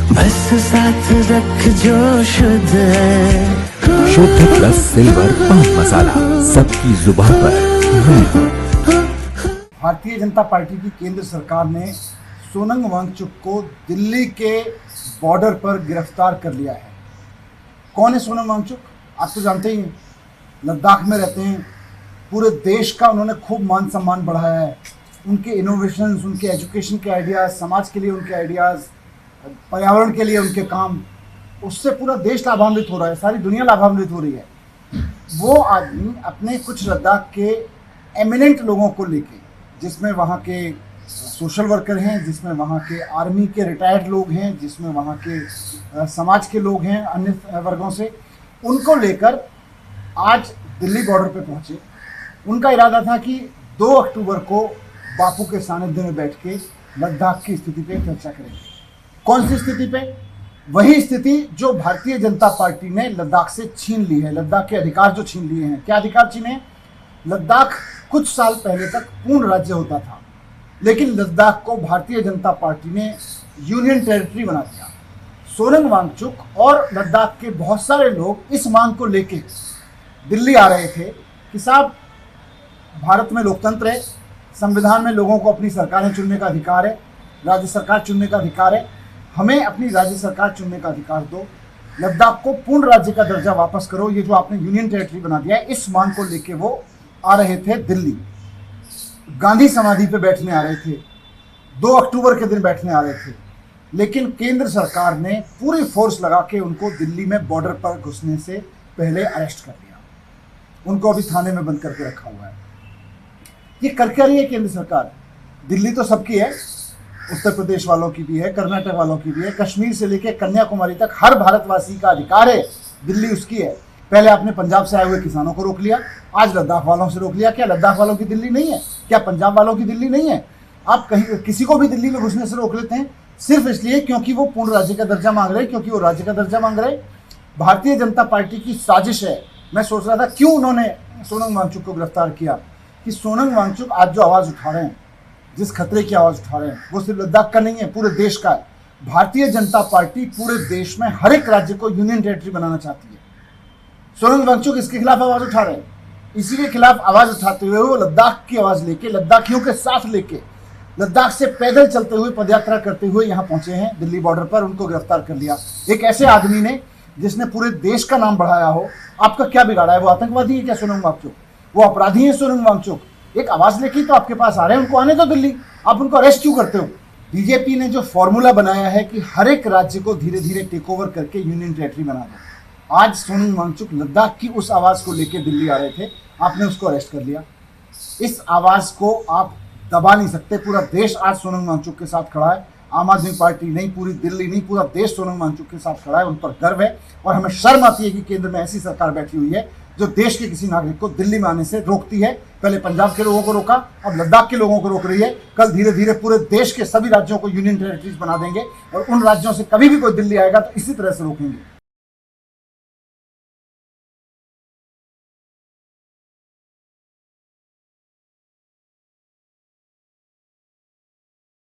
बस साथ रख जो शुद्ध है। शुद्ध प्लस सिल्वर पान मसाला, सबकी जुबान पर मैं हूं। भारतीय जनता पार्टी की केंद्र सरकार ने सोनम वांगचुक को दिल्ली के बॉर्डर पर गिरफ्तार कर लिया है। कौन है सोनम वांगचुक? आप तो जानते ही हैं, लद्दाख में रहते हैं। पूरे देश का उन्होंने खूब मान सम्मान बढ़ाया है। उनके इनोवेशंस, उनके एजुकेशन के आइडियाज़, समाज के लिए उनके आइडियाज़, पर्यावरण के लिए उनके काम, उससे पूरा देश लाभान्वित हो रहा है, सारी दुनिया लाभान्वित हो रही है। वो आदमी अपने कुछ लद्दाख के एमिनेंट लोगों को लेके, जिसमें वहाँ के सोशल वर्कर हैं, जिसमें वहाँ के आर्मी के रिटायर्ड लोग हैं, जिसमें वहाँ के समाज के लोग हैं अन्य वर्गों से, उनको लेकर आज दिल्ली बॉर्डर पे पहुँचे। उनका इरादा था कि 2 अक्टूबर को बापू के सानिध्य में बैठ के लद्दाख की स्थिति पे चर्चा करेंगे। कौन सी स्थिति पे? वही स्थिति जो भारतीय जनता पार्टी ने लद्दाख से छीन ली है, लद्दाख के अधिकार जो छीन लिए हैं। क्या अधिकार छीने? लद्दाख कुछ साल पहले तक पूर्ण राज्य होता था, लेकिन लद्दाख को भारतीय जनता पार्टी ने यूनियन टेरिटरी बना दिया। सोनम वांगचुक और लद्दाख के बहुत सारे लोग इस मांग को लेके दिल्ली आ रहे थे कि साहब, भारत में लोकतंत्र है, संविधान में लोगों को अपनी सरकारें चुनने का अधिकार है, राज्य सरकार चुनने का अधिकार है, हमें अपनी राज्य सरकार चुनने का अधिकार दो, लद्दाख को पूर्ण राज्य का दर्जा वापस करो, ये जो आपने यूनियन टेरिटरी बना दिया है। इस मांग को लेके वो आ रहे थे दिल्ली, गांधी समाधि पे बैठने आ रहे थे, 2 अक्टूबर के दिन बैठने आ रहे थे। लेकिन केंद्र सरकार ने पूरी फोर्स लगा के उनको दिल्ली में बॉर्डर पर घुसने से पहले अरेस्ट कर लिया। उनको अभी थाने में बंद करके रखा हुआ है। ये कर क्या रही है केंद्र सरकार? दिल्ली तो सबकी है, उत्तर प्रदेश वालों की भी है, कर्नाटक वालों की भी है, कश्मीर से लेकर कन्याकुमारी तक हर भारतवासी का अधिकार है, दिल्ली उसकी है। पहले आपने पंजाब से आए हुए किसानों को रोक लिया, आज लद्दाख वालों से रोक लिया। क्या लद्दाख वालों की दिल्ली नहीं है? क्या पंजाब वालों की दिल्ली नहीं है? आप कहीं किसी को भी दिल्ली में घुसने से रोक लेते हैं सिर्फ इसलिए क्योंकि वो पूर्ण राज्य का दर्जा मांग रहे हैं, क्योंकि वो राज्य का दर्जा मांग रहे हैं। भारतीय जनता पार्टी की साजिश है। मैं सोच रहा था क्यों उन्होंने सोनम वांगचुक को गिरफ्तार किया, कि सोनम वांगचुक आज जो आवाज़ उठा रहे हैं, जिस खतरे की आवाज़ उठा रहे हैं, वो सिर्फ लद्दाख का नहीं है, पूरे देश का है। भारतीय जनता पार्टी पूरे देश में हर एक राज्य को यूनियन टेरिटरी बनाना चाहती है। सोनम वांगचुक इसके खिलाफ आवाज़ उठा रहे हैं। इसी के खिलाफ आवाज़ उठाते हुए वो लद्दाख की आवाज़ लेके, लद्दाखियों के साथ लेके, लद्दाख से पैदल चलते हुए, पदयात्रा करते हुए यहाँ पहुँचे हैं दिल्ली बॉर्डर पर। उनको गिरफ्तार कर लिया एक ऐसे आदमी ने जिसने पूरे देश का नाम बढ़ाया हो। आपका क्या बिगाड़ा है? वो आतंकवादी है क्या सोनम वांगचुक? वो अपराधी है सोनम वांगचुक? एक आवाज़ लेके तो आपके पास आ रहे हैं, उनको आने दो दिल्ली। आप उनको अरेस्ट क्यों करते हो? बीजेपी ने जो फॉर्मूला बनाया है कि हर एक राज्य को धीरे धीरे टेक ओवर करके यूनियन टेरिटरी बना दो। आज सोनम वांगचुक लद्दाख की उस आवाज़ को लेके दिल्ली आ रहे थे, आपने उसको अरेस्ट कर लिया। इस आवाज़ को आप दबा नहीं सकते। पूरा देश आज सोनम वांगचुक के साथ खड़ा है। आम आदमी पार्टी नहीं, पूरी दिल्ली नहीं, पूरा देश सोनम वांगचुक के साथ खड़ा है। उन पर गर्व है और हमें शर्म आती है कि केंद्र में ऐसी सरकार बैठी हुई है जो देश के किसी नागरिक को दिल्ली में आने से रोकती है। पहले पंजाब के लोगों को रोका, अब लद्दाख के लोगों को रोक रही है। कल धीरे धीरे पूरे देश के सभी राज्यों को यूनियन टेरिटरीज बना देंगे और उन राज्यों से कभी भी कोई दिल्ली आएगा तो इसी तरह से रोकेंगे।